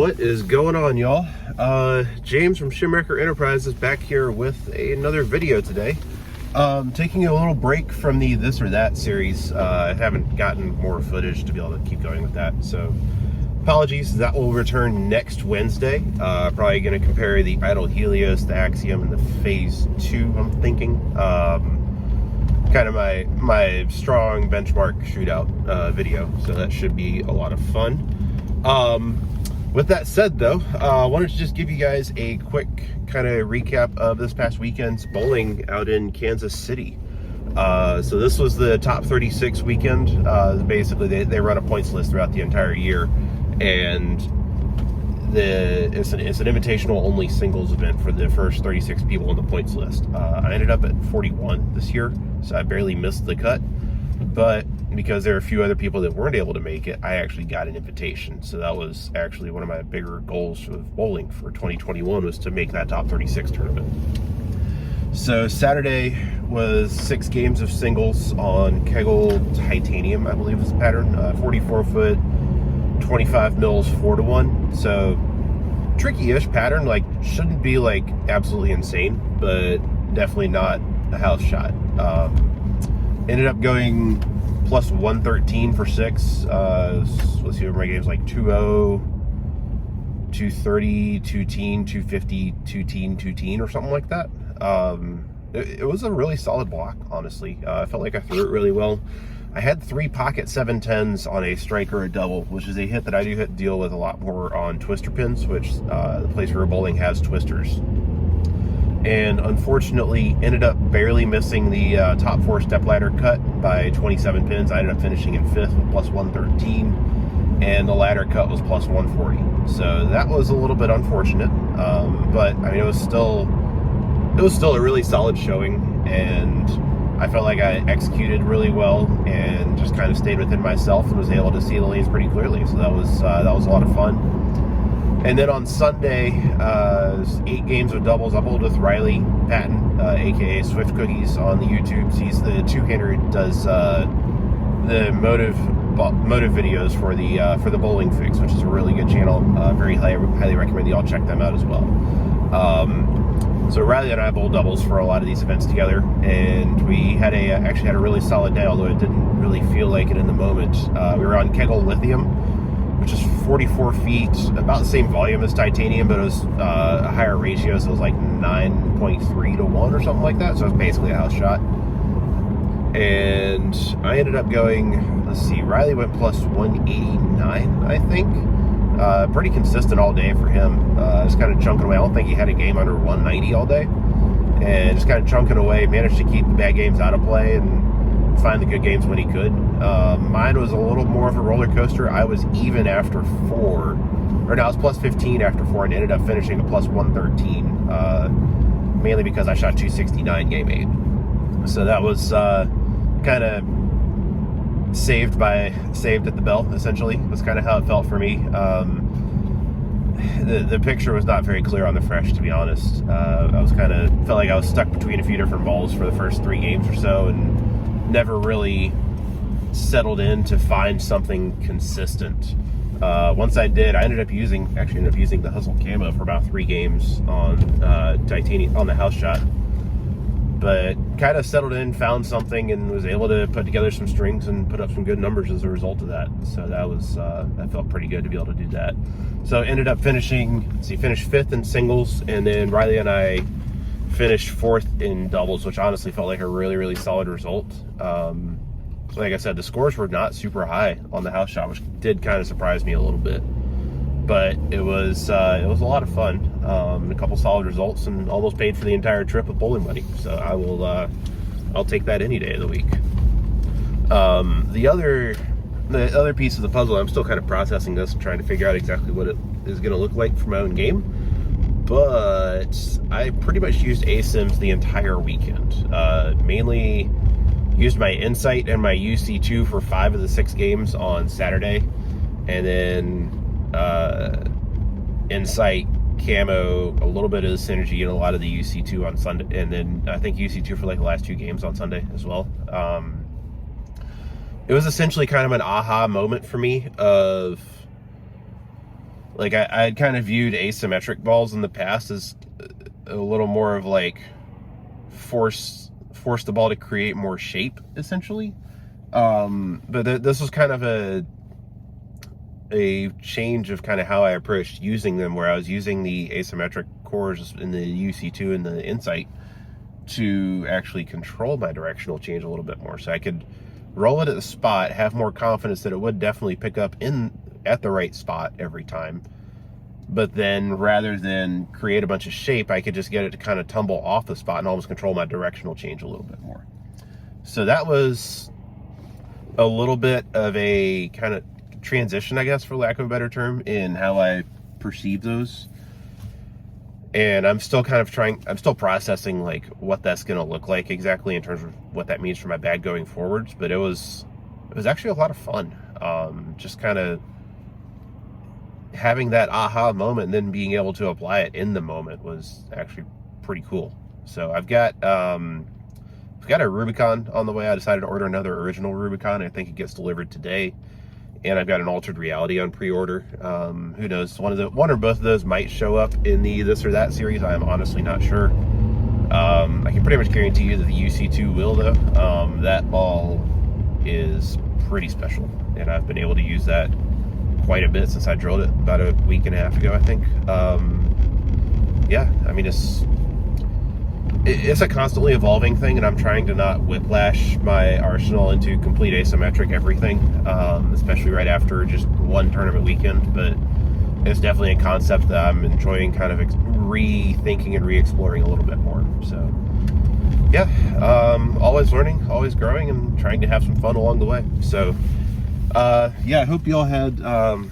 What is going on, y'all? James from Shimwrecker Enterprises back here with another video today. Taking a little break from the this or that series. I haven't gotten more footage to be able to keep going with that, so apologies. That will return next Wednesday. Probably going to compare the Idle Helios, the Axiom, and the Phase 2, I'm thinking. Kind of my strong benchmark shootout video, so that should be a lot of fun. With that said, though, I wanted to just give you guys a quick kind of recap of this past weekend's bowling out in Kansas City. So this was the top 36 weekend. Basically, they run a points list throughout the entire year, and it's an invitational only singles event for the first 36 people on the points list. I ended up at 41 this year, so I barely missed the cut, but because there are a few other people that weren't able to make it, I actually got an invitation. So that was actually one of my bigger goals of bowling for 2021, was to make that top 36 tournament. So Saturday was 6 games of singles on Kegel Titanium, I believe was the pattern, 44 foot, 25 mils, 4-1. So tricky-ish pattern, like shouldn't be like absolutely insane, but definitely not a house shot. Ended up going plus 113 for 6. Let's see what my games like: 2-0, 230, 2-teen, 250, 2-teen, 2-teen, or something like that. It was a really solid block, honestly. I felt like I threw it really well. I had 3 pocket 710s on a strike or a double, which is a hit that I do deal with a lot more on twister pins, which the place where bowling has twisters. And unfortunately ended up barely missing the top 4 stepladder cut by 27 pins. I ended up finishing in 5th with plus 113, and the ladder cut was plus 140. So that was a little bit unfortunate, but I mean it was still a really solid showing, and I felt like I executed really well and just kind of stayed within myself and was able to see the lanes pretty clearly. So that was a lot of fun. And then on Sunday, 8 games of doubles. I bowled with Riley Patton, aka Swift Cookies, on the YouTubes. He's the two-hander who does the motive videos for the Bowling Fix, which is a really good channel. Very highly recommend y'all check them out as well. So Riley and I bowled doubles for a lot of these events together, and we actually had a really solid day, although it didn't really feel like it in the moment. We were on Kegel Lithium, which is 44 feet, about the same volume as Titanium, but it was a higher ratio, so it was like 9.3 to 1 or something like that, so it was basically a house shot. And I ended up going, let's see, Riley went plus 189, I think. Pretty consistent all day for him. Just kind of chunking away. I don't think he had a game under 190 all day. And just kind of chunking away, managed to keep the bad games out of play and find the good games when he could. Mine was a little more of a roller coaster. I was even after 4, or no, I was plus 15 after 4, and ended up finishing a plus 113, mainly because I shot 269 game 8. So that was kind of saved at the bell, essentially, was kind of how it felt for me. The picture was not very clear on the fresh, to be honest. I was felt like I was stuck between a few different balls for the first 3 games or so, and never really settled in to find something consistent. Once I did, I ended up using the Hustle Camo for about 3 games on Titanium on the house shot, but kind of settled in, found something, and was able to put together some strings and put up some good numbers as a result of that. So that felt pretty good to be able to do that. So ended up finished 5th in singles, and then Riley and I finished 4th in doubles, which honestly felt like a really, really solid result. Like I said, the scores were not super high on the house shot, which did kind of surprise me a little bit, but it was a lot of fun. A couple solid results, and almost paid for the entire trip with bowling money. So I'll take that any day of the week. The other piece of the puzzle, I'm still kind of processing this and trying to figure out exactly what it is going to look like for my own game. But I pretty much used ASIMs the entire weekend. Mainly used my Insight and my UC2 for 5 of the 6 games on Saturday, and then Insight, Camo, a little bit of the Synergy, and a lot of the UC2 on Sunday, and then I think UC2 for like the last 2 games on Sunday as well. It was essentially kind of an aha moment for me of like I had kind of viewed asymmetric balls in the past as a little more of like force the ball to create more shape, essentially. But this was kind of a change of kind of how I approached using them, where I was using the asymmetric cores in the UC2 and the Insight to actually control my directional change a little bit more, so I could roll it at the spot, have more confidence that it would definitely pick up at the right spot every time. But then rather than create a bunch of shape, I could just get it to kind of tumble off the spot and almost control my directional change a little bit more. So that was a little bit of a kind of transition, I guess, for lack of a better term, in how I perceive those. And I'm still I'm still processing like what that's going to look like exactly in terms of what that means for my bag going forwards. But it was actually a lot of fun. Just kind of having that aha moment and then being able to apply it in the moment was actually pretty cool. So I've got a Rubicon on the way. I decided to order another original Rubicon. I think it gets delivered today. And I've got an Altered Reality on pre-order. Who knows? One or both of those might show up in the This or That series. I am honestly not sure. I can pretty much guarantee you that the UC2 will, though. That ball is pretty special, and I've been able to use that quite a bit since I drilled it about a week and a half ago, I think. Yeah, I mean, it's a constantly evolving thing, and I'm trying to not whiplash my arsenal into complete asymmetric everything, especially right after just one tournament weekend. But it's definitely a concept that I'm enjoying kind of rethinking and re-exploring a little bit more. So yeah, always learning, always growing, and trying to have some fun along the way. So yeah, I hope y'all had a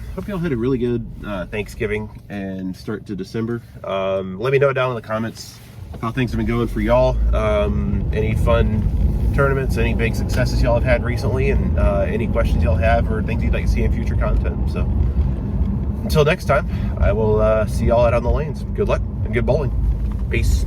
really good Thanksgiving and start to December. Let me know down in the comments how things have been going for y'all. Any fun tournaments, any big successes y'all have had recently, and any questions y'all have or things you'd like to see in future content. So until next time, I will see y'all out on the lanes. Good luck and good bowling. Peace.